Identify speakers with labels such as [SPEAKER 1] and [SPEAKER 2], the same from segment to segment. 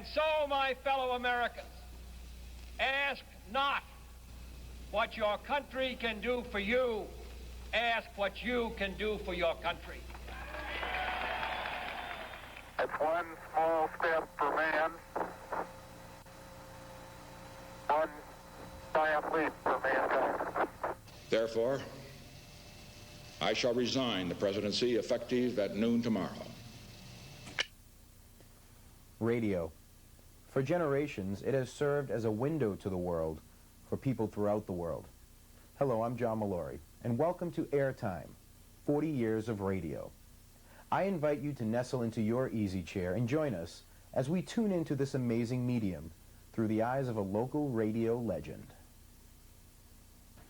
[SPEAKER 1] And so, my fellow Americans, ask not what your country can do for you, ask what you can do for your country.
[SPEAKER 2] It's one small step for man, one giant leap for mankind.
[SPEAKER 3] Therefore, I shall resign the presidency effective at noon tomorrow.
[SPEAKER 4] Radio. For generations, it has served as a window to the world for people throughout the world. Hello, I'm John Molori, and welcome to Airtime, 40 Years of Radio. I invite you to nestle into your easy chair and join us as we tune into this amazing medium through the eyes of a local radio legend.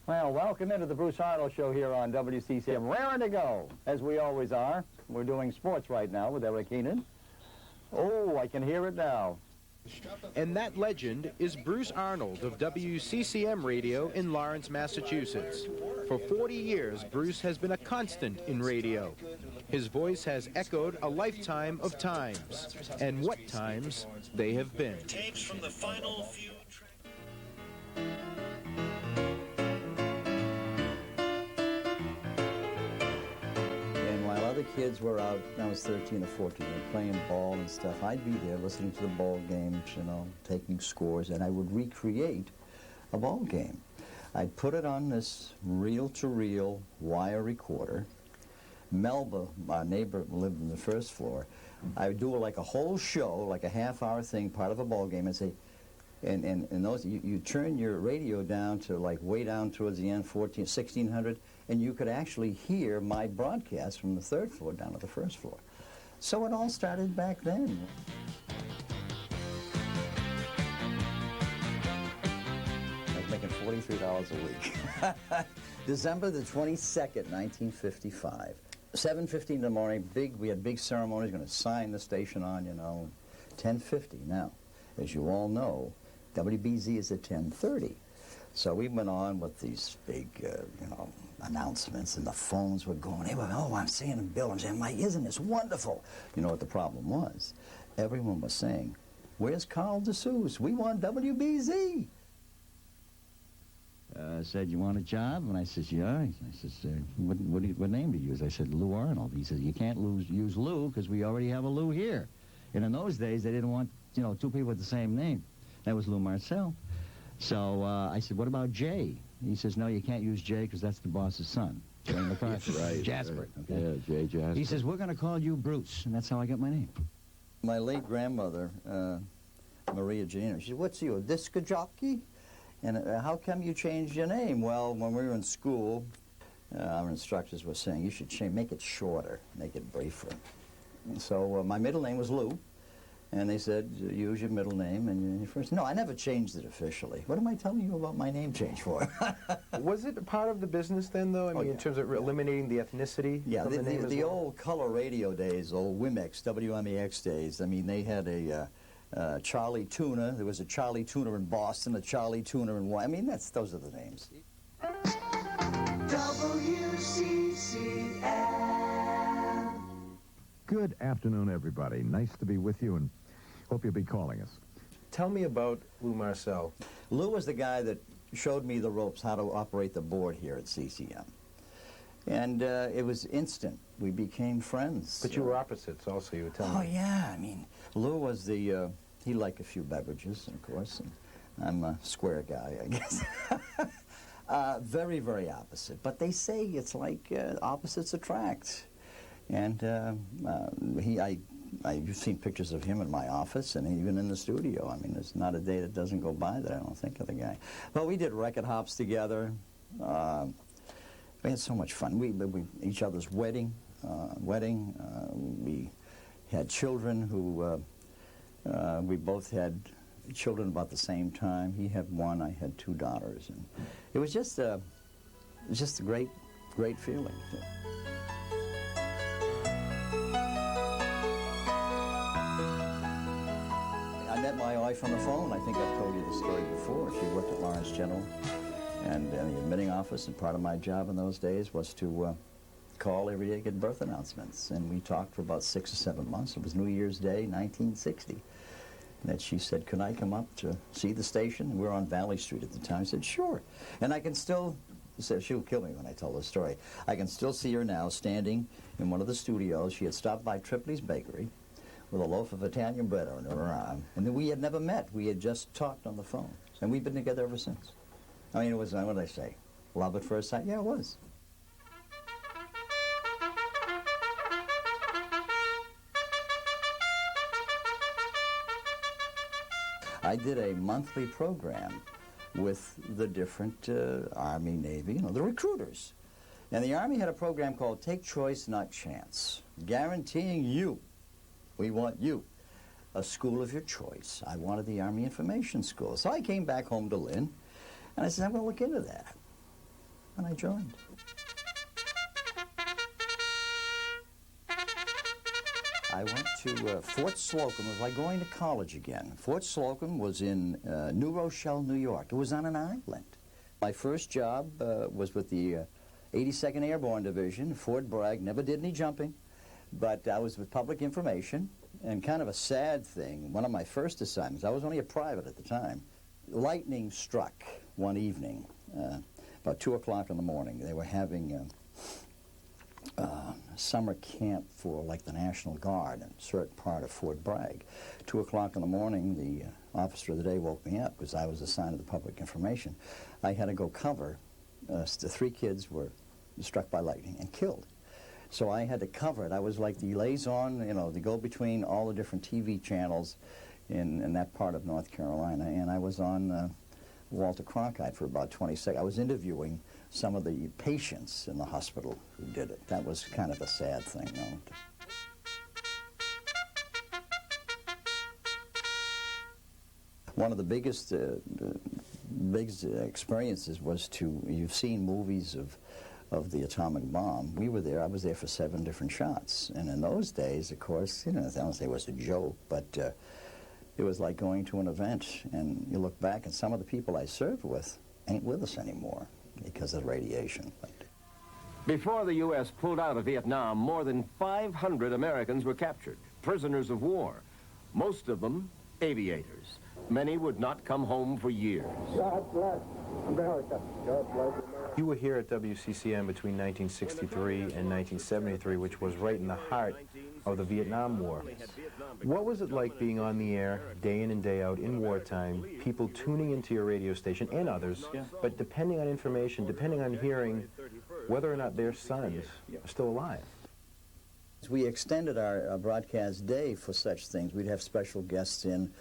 [SPEAKER 5] Well, welcome into the Bruce Arnold Show here on WCCM. Raring to go, as we always are. We're doing sports right now with Eric Heenan. Oh, I can hear it now.
[SPEAKER 4] And that legend is Bruce Arnold of WCCM Radio in Lawrence, Massachusetts. For 40 years, Bruce has been a constant in radio. His voice has echoed a lifetime of times, and what times they have been.
[SPEAKER 6] Tapes from the final few.
[SPEAKER 7] Other kids were out, I was 13 or 14, playing ball and stuff. I'd be there listening to the ball games, you know, taking scores, and I would recreate a ball game. I'd put it on this reel-to-reel wire recorder. Melba, our neighbor, lived on the first floor. I would do like a whole show, like a half-hour thing, part of a ball game, and say, and those, you turn your radio down to like way down towards the end, 1600, and you could actually hear my broadcast from the third floor down to the first floor. So it all started back then. I was making $43 a week. December the 22nd, 1955. 7:15 in the morning, we had big ceremonies, going to sign the station on, you know. 10:50 now. As you all know, WBZ is at 10:30. So we went on with these big, you know, announcements, and the phones were going, hey, oh, I'm seeing Bill. I'm saying, Mike, isn't this wonderful? You know what the problem was? Everyone was saying, where's Carl DeSuze? We want WBZ. Said, you want a job? And I says, yeah. I says, what name do you use? I said, Lou Arnold. He says, you can't use Lou because we already have a Lou here. And in those days, they didn't want, you know, two people with the same name. That was Lou Marcel. So I said, what about Jay? He says, no, you can't use Jay because that's the boss's son. Jay McCarthy. Right.
[SPEAKER 4] Jasper.
[SPEAKER 7] Right.
[SPEAKER 4] Okay?
[SPEAKER 7] Yeah, Jay Jasper.
[SPEAKER 4] He says, we're going to call you Bruce, and that's how I got my name.
[SPEAKER 7] My late grandmother, Maria Janina, she said, what's you, a disc jockey? And how come you changed your name? Well, when we were in school, our instructors were saying, you should make it shorter, make it briefer. So my middle name was Lou. And they said, use your middle name and your first. No, I never changed it officially. What am I telling you about my name change for?
[SPEAKER 4] Was it part of the business then, though? I mean, in terms of eliminating the ethnicity?
[SPEAKER 7] Yeah,
[SPEAKER 4] of the name
[SPEAKER 7] the old color radio days, old WIMX, WMEX days. I mean, they had a Charlie Tuna. There was a Charlie Tuna in Boston, a Charlie Tuna in I mean, those are the names.
[SPEAKER 8] WCCM. Good afternoon, everybody. Nice to be with you, and hope you'll be calling us.
[SPEAKER 4] Tell me about Lou Marcel.
[SPEAKER 7] Lou was the guy that showed me the ropes, how to operate the board here at CCM. And it was instant. We became friends.
[SPEAKER 4] But you were opposites also, you were telling me.
[SPEAKER 7] Oh, yeah. I mean, Lou was the, he liked a few beverages, of course, and I'm a square guy, I guess. Very, very opposite. But they say it's like opposites attract. And you've seen pictures of him in my office and even in the studio. I mean, there's not a day that doesn't go by that I don't think of the guy. Well, we did record hops together. We had so much fun. We each other's wedding. We had children who, we both had children about the same time. He had one, I had two daughters. And it was just a great feeling. I met my wife on the phone. I think I've told you the story before. She worked at Lawrence General and in the admitting office, and part of my job in those days was to call every day, get birth announcements. And we talked for about 6 or 7 months. It was New Year's Day, 1960. that she said, "Could I come up to see the station?" We were on Valley Street at the time. I said, "Sure." And I can still, she'll kill me when I tell this story, I can still see her now standing in one of the studios. She had stopped by Tripley's Bakery with a loaf of Italian bread on her arm. And then we had never met. We had just talked on the phone. And we've been together ever since. I mean, it was, what did I say? Love at first sight? Yeah, it was. I did a monthly program with the different Army, Navy, the recruiters. And the Army had a program called Take Choice, Not Chance, guaranteeing you, we want you, a school of your choice. I wanted the Army Information School. So I came back home to Lynn, and I said, I'm going to look into that. And I joined. I went to Fort Slocum. It was like going to college again. Fort Slocum was in New Rochelle, New York. It was on an island. My first job was with the 82nd Airborne Division, Fort Bragg. Never did any jumping, but I was with public information. And kind of a sad thing, one of my first assignments, I was only a private at the time, lightning struck one evening, about 2 o'clock in the morning. They were having summer camp for like the National Guard in a certain part of Fort Bragg. 2 o'clock in the morning, the officer of the day woke me up because I was assigned to the public information. I had to go cover. The 3 kids were struck by lightning and killed. So I had to cover it. I was like the liaison, the go-between all the different TV channels in that part of North Carolina. And I was on Walter Cronkite for about 20 seconds. I was interviewing some of the patients in the hospital who did it. That was kind of a sad thing, One of the biggest experiences was you've seen movies of the atomic bomb. We were there. I was there for 7 different shots. And in those days, of course, I don't say it was a joke, but it was like going to an event. And you look back, and some of the people I served with ain't with us anymore because of radiation.
[SPEAKER 9] Before the U.S. pulled out of Vietnam, more than 500 Americans were captured, prisoners of war, most of them aviators. Many would not come home for years.
[SPEAKER 2] God bless America. God bless America.
[SPEAKER 4] You were here at WCCM between 1963 and 1973, which was right in the heart of the Vietnam War. What was it like being on the air day in and day out in wartime, people tuning into your radio station and others, but depending on information, depending on hearing whether or not their sons are still alive?
[SPEAKER 7] We extended our broadcast day for such things. We'd have special guests in,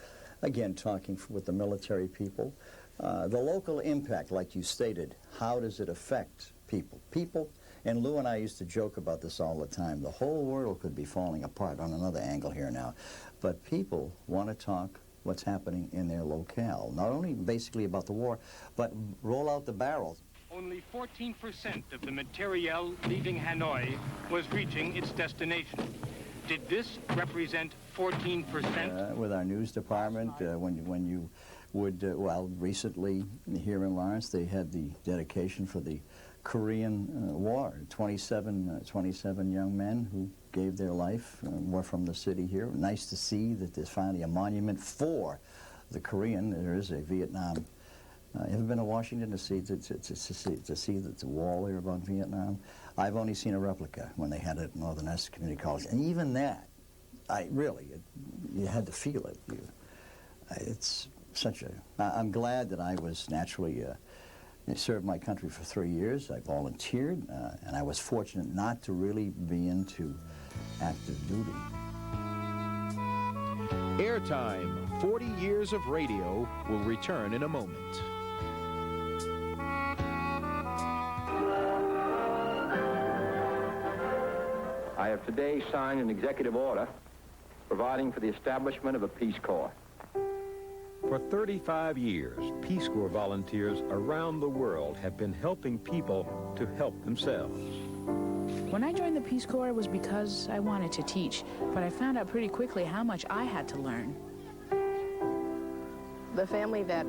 [SPEAKER 7] again, talking with the military people. The local impact, like you stated, how does it affect people? People, and Lou and I used to joke about this all the time, the whole world could be falling apart on another angle here now, but people want to talk what's happening in their locale, not only basically about the war, but roll out the barrels.
[SPEAKER 10] Only 14% of the materiel leaving Hanoi was reaching its destination. Did this represent 14%?
[SPEAKER 7] With our news department, when you would, recently here in Lawrence, they had the dedication for the Korean War. 27 young men who gave their life were from the city here. Nice to see that there's finally a monument for the Korean. There is a Vietnam. Ever been to Washington to see the wall there about Vietnam? I've only seen a replica when they had it at Northern Essex Community College, and even that, you had to feel it. It's such a. I'm glad that I was naturally. I served my country for 3 years. I volunteered, and I was fortunate not to really be into active duty.
[SPEAKER 4] Airtime, 40 years of radio, will return in a moment.
[SPEAKER 11] I have today signed an executive order providing for the establishment of a Peace Corps.
[SPEAKER 12] For 35 years, Peace Corps volunteers around the world have been helping people to help themselves.
[SPEAKER 13] When I joined the Peace Corps, it was because I wanted to teach, but I found out pretty quickly how much I had to learn.
[SPEAKER 14] The family that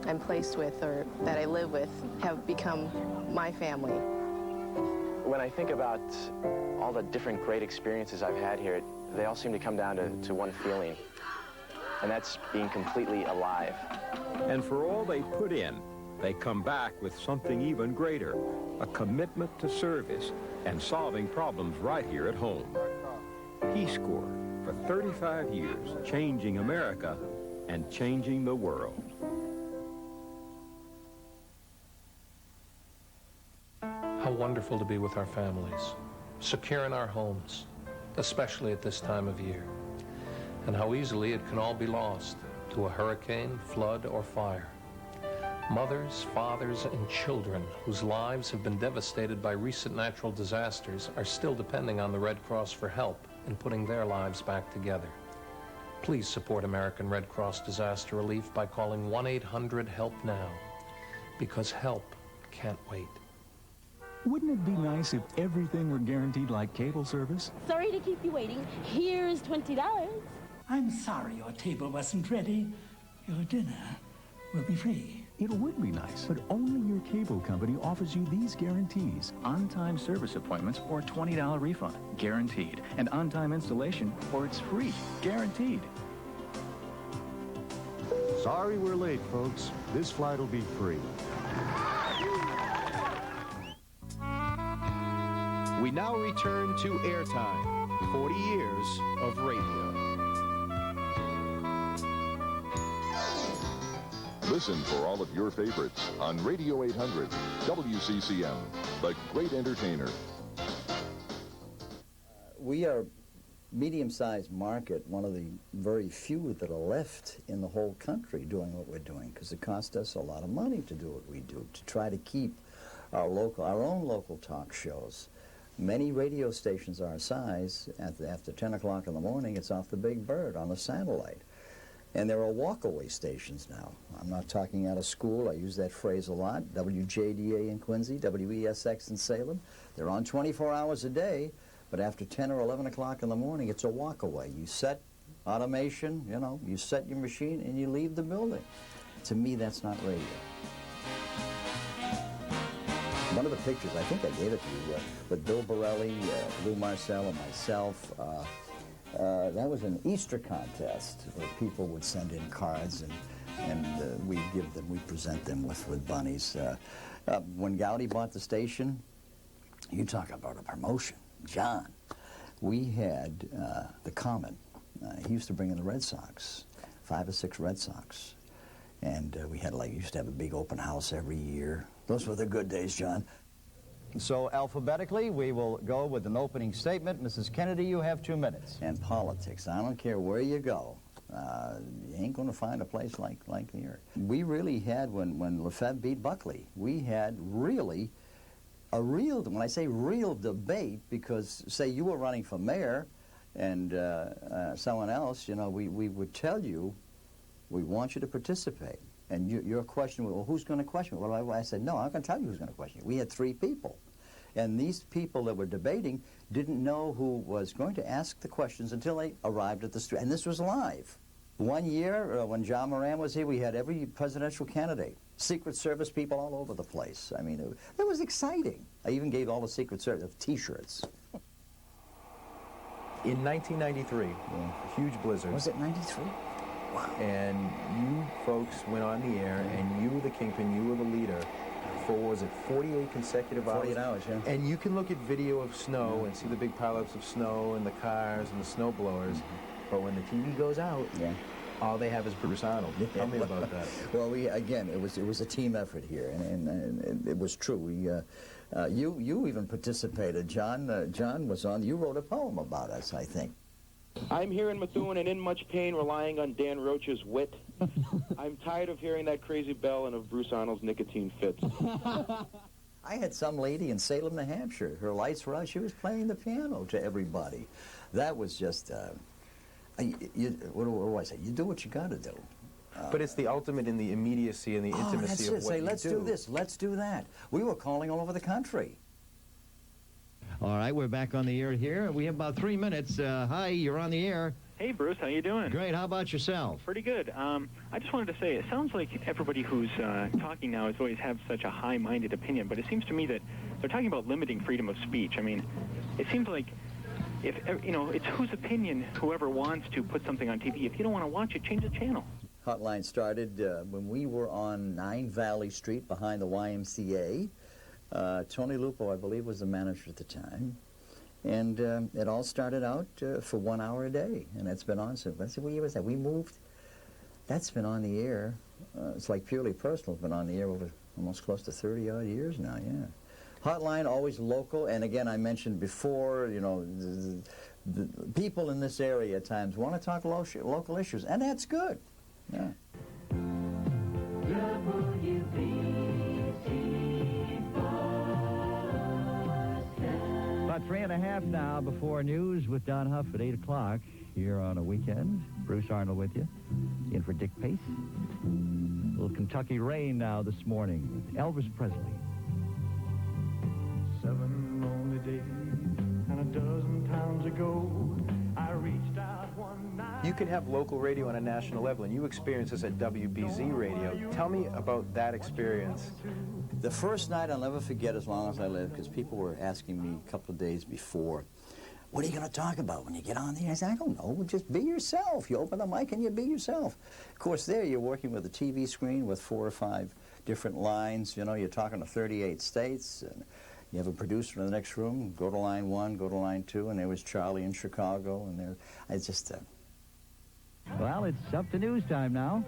[SPEAKER 14] I'm placed with or that I live with have become my family.
[SPEAKER 15] When I think about all the different great experiences I've had here, they all seem to come down to one feeling. and that's being completely alive.
[SPEAKER 12] And for all they put in, they come back with something even greater, a commitment to service and solving problems right here at home. Peace Corps, for 35 years, changing America and changing the world.
[SPEAKER 16] How wonderful to be with our families, secure in our homes, especially at this time of year. And how easily it can all be lost to a hurricane, flood, or fire. Mothers, fathers, and children whose lives have been devastated by recent natural disasters are still depending on the Red Cross for help in putting their lives back together. Please support American Red Cross Disaster Relief by calling 1-800-HELP-NOW, because help can't wait.
[SPEAKER 17] Wouldn't it be nice if everything were guaranteed like cable service?
[SPEAKER 18] Sorry to keep you waiting. Here's $20.
[SPEAKER 19] I'm sorry your table wasn't ready. Your dinner will be free.
[SPEAKER 17] It would be nice, but only your cable company offers you these guarantees. On-time service appointments or $20 refund, guaranteed. And on-time installation or it's free, guaranteed.
[SPEAKER 8] Sorry we're late, folks. This flight will be free.
[SPEAKER 4] We now return to Airtime, 40 years of radio.
[SPEAKER 20] Listen for all of your favorites on Radio 800, WCCM, the great entertainer.
[SPEAKER 7] We are medium-sized market, one of the very few that are left in the whole country doing what we're doing, because it costs us a lot of money to do what we do, to try to keep our own local talk shows. Many radio stations our size, after 10 o'clock in the morning, it's off the Big Bird on the satellite. And there are walk-away stations now. I'm not talking out of school. I use that phrase a lot. WJDA in Quincy, WESX in Salem. They're on 24 hours a day, but after 10 or 11 o'clock in the morning, it's a walk-away. You set automation, you know, you set your machine, and you leave the building. To me, that's not radio. One of the pictures, I think I gave it to you, with Bill Borelli, Lou Marcel, and myself, that was an Easter contest where people would send in cards and we'd give them, we'd present them with bunnies. When Gowdy bought the station, you talk about a promotion. John, we had the Common. He used to bring in the Red Sox, 5 or 6 Red Sox. And we had used to have a big open house every year. Those were the good days, John. So alphabetically, we will go with an opening statement. Mrs. Kennedy, you have 2 minutes. And politics, I don't care where you go. You ain't going to find a place like here. We really had, when Lefebvre beat Buckley, we had really a real, when I say real debate, because say you were running for mayor and someone else, you know, we would tell you, we want you to participate. And your question was, well, who's going to question me? Well, I said, no, I'm going to tell you who's going to question you. We had 3 people. And these people that were debating didn't know who was going to ask the questions until they arrived at the street. And this was live. One year, when John Moran was here, we had every presidential candidate. Secret Service people all over the place. I mean, it was exciting. I even gave all the Secret Service T-shirts.
[SPEAKER 4] In 1993, huge blizzard.
[SPEAKER 7] Was it 93? Wow.
[SPEAKER 4] And you folks went on the air, and you were the kingpin, you were the leader for, was it 48 consecutive hours?
[SPEAKER 7] 48 hours, yeah.
[SPEAKER 4] And you can look at video of snow and see the big pileups of snow and the cars and the snow blowers, but when the TV goes out, all they have is Bruce Arnold. Tell me about that.
[SPEAKER 7] Well, it was a team effort here, and it was true. You even participated, John. John was on. You wrote a poem about us, I think.
[SPEAKER 21] I'm here in Methuen and in much pain, relying on Dan Roach's wit. I'm tired of hearing that crazy bell and of Bruce Arnold's nicotine fits.
[SPEAKER 7] I had some lady in Salem, New Hampshire. Her lights were out. She was playing the piano to everybody. That was just, what do I say? You do what you got to do.
[SPEAKER 4] But it's the ultimate in the immediacy and the intimacy of what
[SPEAKER 7] Say,
[SPEAKER 4] you
[SPEAKER 7] let's do this, let's do that. We were calling all over the country.
[SPEAKER 22] All right, we're back on the air here. We have about 3 minutes. Hi, you're on the air.
[SPEAKER 23] Hey, Bruce, how you doing?
[SPEAKER 22] Great. How about yourself?
[SPEAKER 23] Pretty good. I just wanted to say, it sounds like everybody who's talking now has always had such a high-minded opinion, but it seems to me that they're talking about limiting freedom of speech. I mean, it seems like if you know, it's whose opinion whoever wants to put something on TV. If you don't want to watch it, change the channel.
[SPEAKER 7] Hotline started when we were on 9 Valley Street behind the YMCA. Tony Lupo, I believe, was the manager at the time. And it all started out for 1 hour a day, and it's been on since. What year was that? We moved. That's been on the air. It's like Purely Personal. It's been on the air over almost close to 30-odd years now, yeah. Hotline, always local, and again, I mentioned before, you know, the people in this area at times want to talk local issues, and that's good. Yeah.
[SPEAKER 22] About 3.5 now before news with Don Huff at 8 o'clock here on a weekend. Bruce Arnold with you, in for Dick Pace. A little Kentucky rain now this morning. Elvis Presley.
[SPEAKER 1] 7 lonely days and a dozen times ago, I reached out one night.
[SPEAKER 4] You can have local radio on a national level, and you experience this at WBZ Radio. Tell me about that experience.
[SPEAKER 7] The first night I'll never forget as long as I live, because people were asking me a couple of days before, what are you going to talk about when you get on there? I said, I don't know, just be yourself. You open the mic and you be yourself. Of course, there you're working with a TV screen with 4 or 5 different lines. You know, you're talking to 38 states, and you have a producer in the next room, go to line 1, go to line 2, and there was Charlie in Chicago, and there, I just...
[SPEAKER 22] Well, it's up to news time now.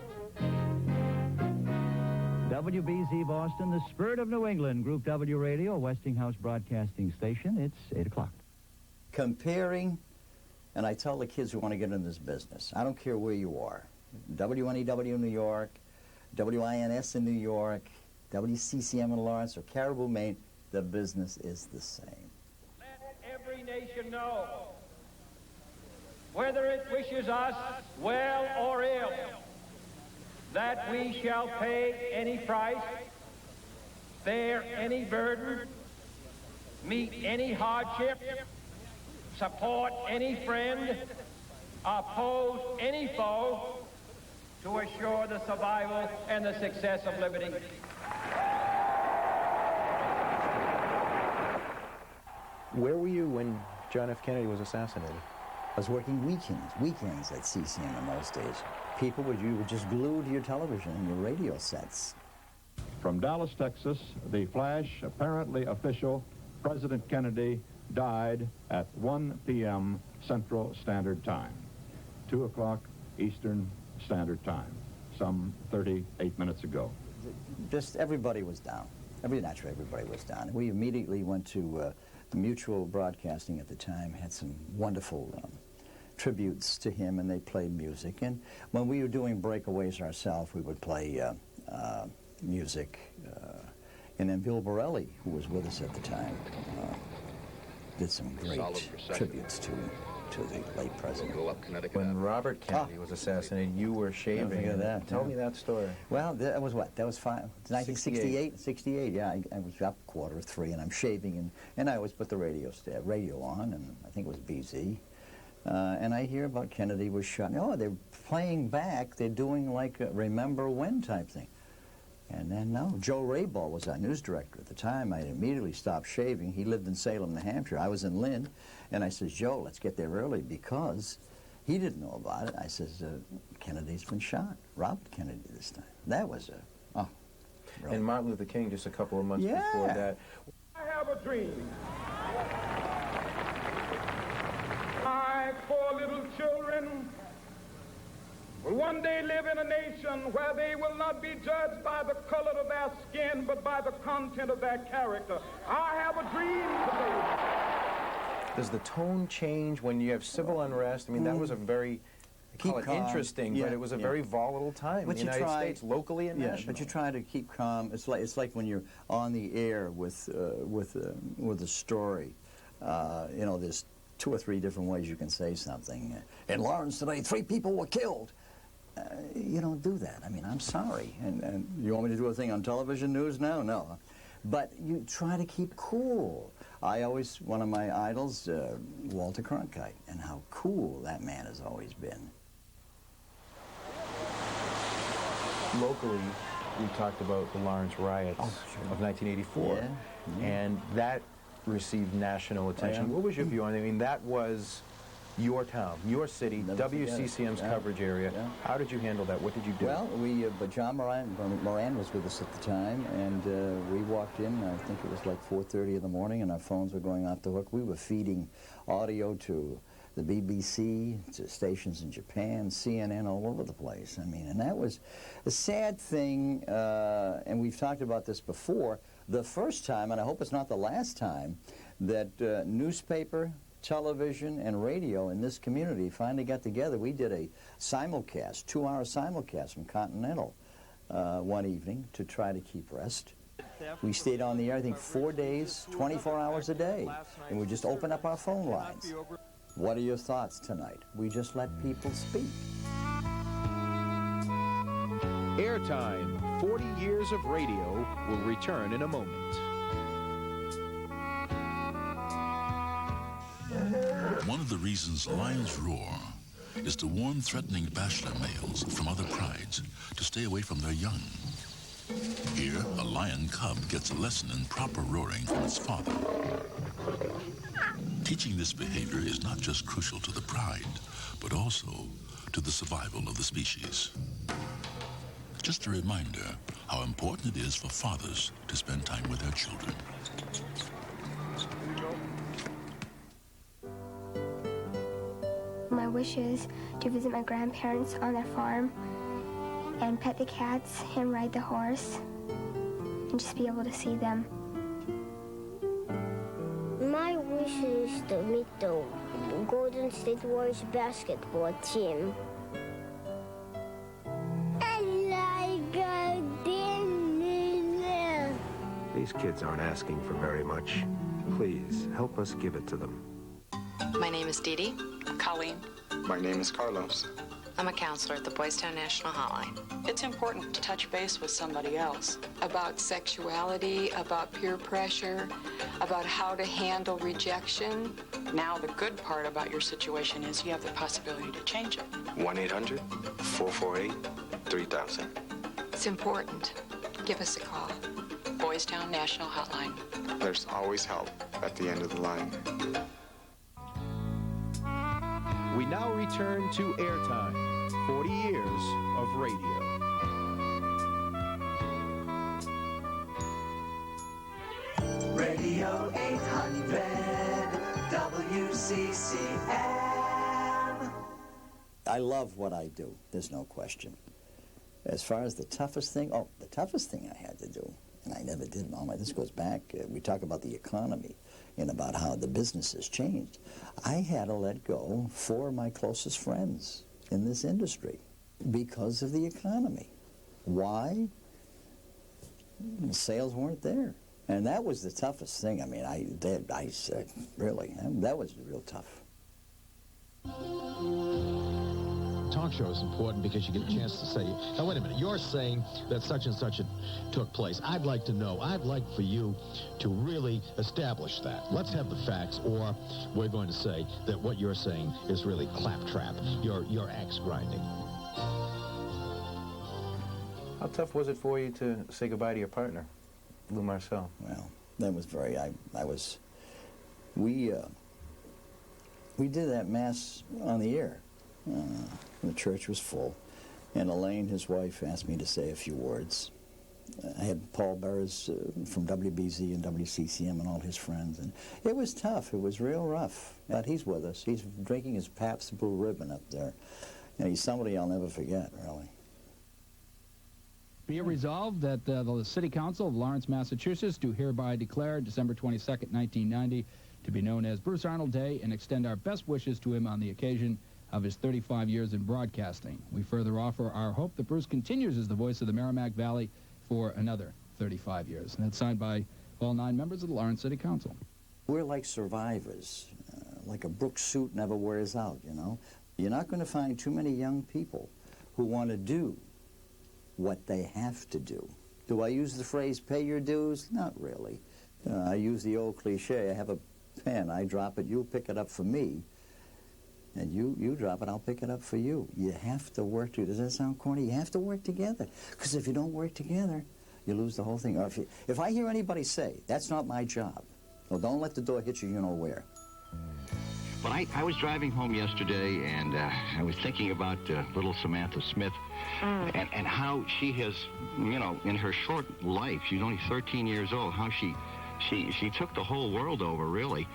[SPEAKER 22] WBZ Boston, the spirit of New England, Group W Radio, Westinghouse Broadcasting Station. It's 8 o'clock.
[SPEAKER 7] Comparing, and I tell the kids who want to get in this business, I don't care where you are, WNEW in New York, WINS in New York, WCCM in Lawrence, or Caribou, Maine, the business is the same.
[SPEAKER 3] Let every nation know, whether it wishes us well or ill, that we shall pay any price, bear any burden, meet any hardship, support any friend, oppose any foe, to assure the survival and the success of liberty.
[SPEAKER 4] Where were you when John F. Kennedy was assassinated?
[SPEAKER 7] I was working weekends at CCM in those days. People you were just glued to your television and your radio sets.
[SPEAKER 5] From Dallas, Texas, the flash, apparently official, President Kennedy died at 1 p.m. Central Standard Time, 2 o'clock Eastern Standard Time, some 38 minutes ago.
[SPEAKER 7] Just everybody was down. Naturally, everybody was down. We immediately went to Mutual Broadcasting at the time, had some wonderful tributes to him, and they played music. And when we were doing breakaways ourselves, we would play music. And then Bill Borelli, who was with us at the time, did some great tributes to the late president.
[SPEAKER 4] When Robert Kennedy was assassinated, you were shaving.
[SPEAKER 7] Think of that.
[SPEAKER 4] Tell me that story.
[SPEAKER 7] Well, that was what? That was 1968? 68, yeah. I was up 2:45, and I'm shaving, and I always put the radio on, and I think it was BZ. And I hear about Kennedy was shot. Oh, they're playing back. They're doing like a Remember When type thing. And then, no, Joe Rayball was our news director at the time. I immediately stopped shaving. He lived in Salem, New Hampshire. I was in Lynn. And I says, Joe, let's get there early, because he didn't know about it. I says, Kennedy's been shot. Robert Kennedy this time. That was really.
[SPEAKER 4] And Martin Luther King just a couple of months before that.
[SPEAKER 3] I have a dream. My 4 little children will one day live in a nation where they will not be judged by the color of their skin, but by the content of their character. I have a dream today.
[SPEAKER 4] Does the tone change when you have civil unrest? I mean, that was a very, interesting, but it was a very volatile time in the United States, locally and nationally.
[SPEAKER 7] But you try to keep calm. It's like when you're on the air with a story. You know, there's 2 or 3 different ways you can say something. In Lawrence today, 3 people were killed. You don't do that. I mean, I'm sorry. And you want me to do a thing on television news now? No. But you try to keep cool. One of my idols, Walter Cronkite, and how cool that man has always been.
[SPEAKER 4] Locally, we talked about the Lawrence riots of 1984.
[SPEAKER 7] Yeah.
[SPEAKER 4] And that received national attention.
[SPEAKER 7] Oh, yeah?
[SPEAKER 4] What was your view on it? I mean, that was your town, your city, WCCM's coverage area.
[SPEAKER 7] Yeah.
[SPEAKER 4] How did you handle that? What did you do?
[SPEAKER 7] Well, but John Moran was with us at the time, and we walked in, I think it was like 4:30 in the morning, and our phones were going off the hook. We were feeding audio to the BBC, to stations in Japan, CNN, all over the place. I mean, and that was a sad thing, and we've talked about this before, the first time, and I hope it's not the last time, that newspaper, television, and radio in this community finally got together. We did a simulcast, 2-hour simulcast from Continental one evening to try to keep rest. We stayed on the air, I think, 4 days, 24 hours a day, and we just opened up our phone lines. What are your thoughts tonight? We just let people speak.
[SPEAKER 4] Airtime, 40 years of radio, will return in a moment.
[SPEAKER 2] One of the reasons lions roar is to warn threatening bachelor males from other prides to stay away from their young. Here, a lion cub gets a lesson in proper roaring from its father. Teaching this behavior is not just crucial to the pride, but also to the survival of the species. Just a reminder how important it is for fathers to spend time with their children.
[SPEAKER 6] My wish is to visit my grandparents on their farm and pet the cats and ride the horse and just be able to see them.
[SPEAKER 9] My wish is to meet the Golden State Warriors basketball team.
[SPEAKER 24] These kids aren't asking for very much. Please, help us give it to them.
[SPEAKER 25] My name is Dee Dee.
[SPEAKER 26] Colleen.
[SPEAKER 25] My name is Carlos. I'm a counselor at the Boys Town National Hotline.
[SPEAKER 26] It's important to touch base with somebody else about sexuality, about peer pressure, about how to handle rejection. Now, the good part about your situation is you have the possibility to change it.
[SPEAKER 25] 1-800-448-3000. It's important. Give us a call. Boys Town National Hotline.
[SPEAKER 27] There's always help at the end of the line.
[SPEAKER 4] We now return to Airtime, 40 years of radio.
[SPEAKER 1] Radio 800 WCCM.
[SPEAKER 7] I love what I do, there's no question. As far as the toughest thing I had to do, and I never did, this goes back, we talk about the economy and about how the business has changed. I had to let go 4 of my closest friends in this industry because of the economy. Why? The sales weren't there. And that was the toughest thing. I mean, I said, really, that was real tough.
[SPEAKER 28] Talk show is important because you get a chance to say, now wait a minute, you're saying that such and such took place. I'd like to know, I'd like for you to really establish that. Let's have the facts, or we're going to say that what you're saying is really claptrap. You're axe grinding.
[SPEAKER 4] How tough was it for you to say goodbye to your partner, Lou Marcel?
[SPEAKER 7] Well, that was very, we did that mass on the air. The church was full, and Elaine, his wife, asked me to say a few words. I had Paul Burrs from WBZ and WCCM and all his friends, and it was tough. It was real rough. But he's with us. He's drinking his Pabst Blue Ribbon up there, and he's somebody I'll never forget, really.
[SPEAKER 29] Be it resolved that the City Council of Lawrence, Massachusetts do hereby declare December 22nd, 1990 to be known as Bruce Arnold Day and extend our best wishes to him on the occasion of his 35 years in broadcasting. We further offer our hope that Bruce continues as the voice of the Merrimack Valley for another 35 years. And that's signed by all 9 members of the Lawrence City Council.
[SPEAKER 7] We're like survivors. Like a Brooks suit never wears out, you know. You're not going to find too many young people who want to do what they have to do. Do I use the phrase, pay your dues? Not really. I use the old cliche, I have a pen, I drop it, you'll pick it up for me. And you drop it, I'll pick it up for you. You have to work together. Does that sound corny? You have to work together. Because if you don't work together, you lose the whole thing. Or if I hear anybody say, that's not my job, Well, don't let the door hit you, you know where.
[SPEAKER 10] Well, I was driving home yesterday, and I was thinking about little Samantha Smith and how she has, you know, in her short life, she's only 13 years old, how she took the whole world over, really.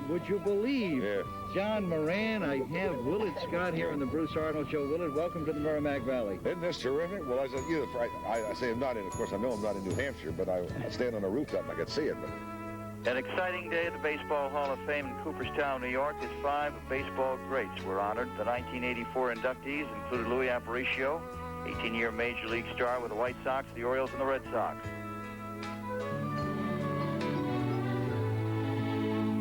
[SPEAKER 22] Would you believe, John Moran, I have Willard Scott here on the Bruce Arnold Show. Willard, welcome to the Merrimack Valley.
[SPEAKER 11] Isn't this terrific? Well, I say I'm not in, of course, I know I'm not in New Hampshire, but I stand on a rooftop and I can see it. But
[SPEAKER 12] an exciting day at the Baseball Hall of Fame in Cooperstown, New York, as 5 baseball greats were honored. The 1984 inductees included Louis Aparicio, 18-year Major League star with the White Sox, the Orioles, and the Red Sox.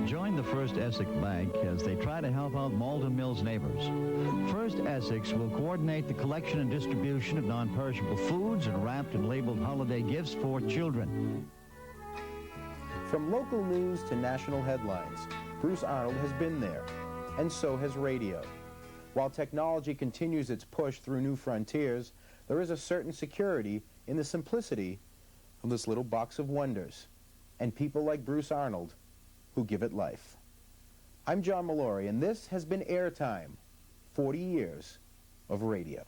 [SPEAKER 22] Join the First Essex Bank as they try to help out Malden Mills neighbors. First Essex will coordinate the collection and distribution of non-perishable foods and wrapped and labeled holiday gifts for children.
[SPEAKER 4] From local news to national headlines, Bruce Arnold has been there, and so has radio. While technology continues its push through new frontiers, there is a certain security in the simplicity of this little box of wonders, and people like Bruce Arnold who give it life. I'm John Molori, and this has been Airtime, 40 years of radio.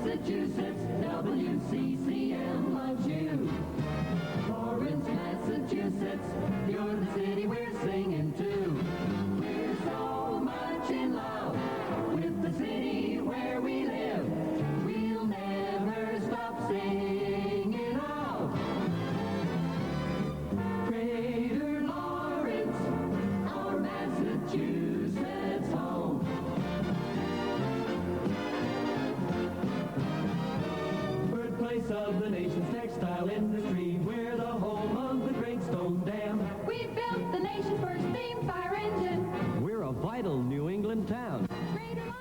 [SPEAKER 13] Massachusetts, WCCM loves you. Lawrence, Massachusetts, you're the city we're singing to. We're so much in love with the city where we live. We'll never stop singing out. Greater Lawrence, our Massachusetts home. Birthplace of the nation's textile industry. We're the home of the Great Stone Dam. We built the nation's first steam fire engine.
[SPEAKER 22] We're a vital New England town.
[SPEAKER 13] Greater Lawrence.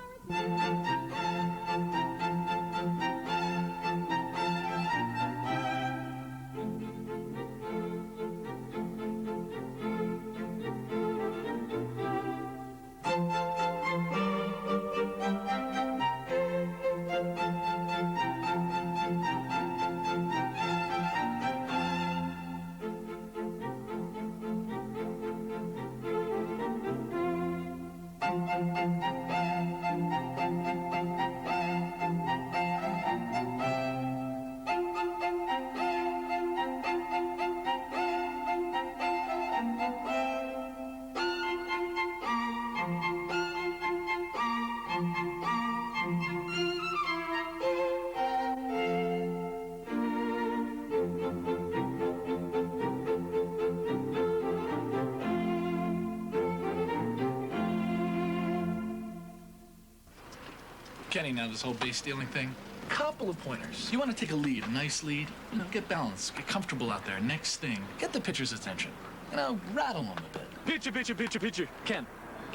[SPEAKER 14] Kenny, now this whole base stealing thing, couple of pointers. You want to take a lead, a nice lead, you know, get balanced, get comfortable out there. Next thing, get the pitcher's attention. You know, rattle him a bit.
[SPEAKER 23] Pitcher, pitcher, pitcher, pitcher. Ken,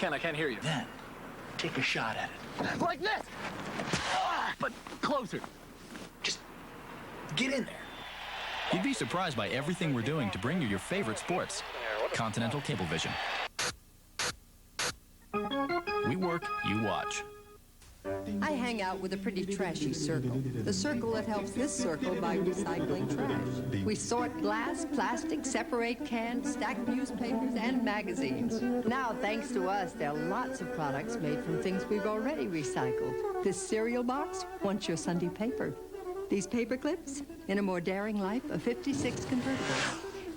[SPEAKER 23] I can't hear you.
[SPEAKER 14] Then, take a shot at it.
[SPEAKER 23] Like this! But closer.
[SPEAKER 14] Just get in there.
[SPEAKER 17] You'd be surprised by everything we're doing to bring you your favorite sports. Continental Cablevision. We work, you watch.
[SPEAKER 15] I hang out with a pretty trashy circle. The circle that helps this circle by recycling trash. We sort glass, plastic, separate cans, stack newspapers, and magazines. Now, thanks to us, there are lots of products made from things we've already recycled. This cereal box wants your Sunday paper. These paper clips, in a more daring life, a 56 convertible.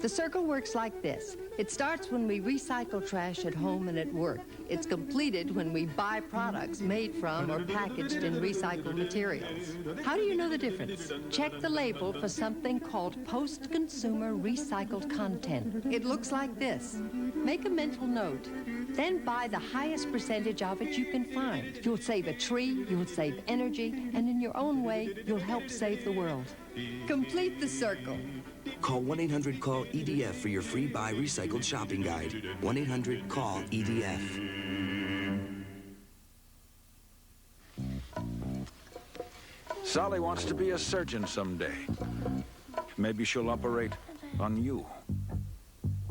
[SPEAKER 15] The circle works like this. It starts when we recycle trash at home and at work. It's completed when we buy products made from or packaged in recycled materials. How do you know the difference? Check the label for something called post-consumer recycled content. It looks like this. Make a mental note. Then buy the highest percentage of it you can find. You'll save a tree, you'll save energy, and in your own way, you'll help save the world. Complete the circle.
[SPEAKER 16] Call 1-800-CALL-EDF for your free Buy Recycled shopping guide. 1-800-CALL-EDF.
[SPEAKER 18] Sally wants to be a surgeon someday. Maybe she'll operate on you.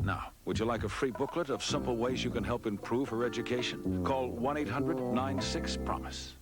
[SPEAKER 18] Now, would you like a free booklet of simple ways you can help improve her education? Call 1-800-96-PROMISE.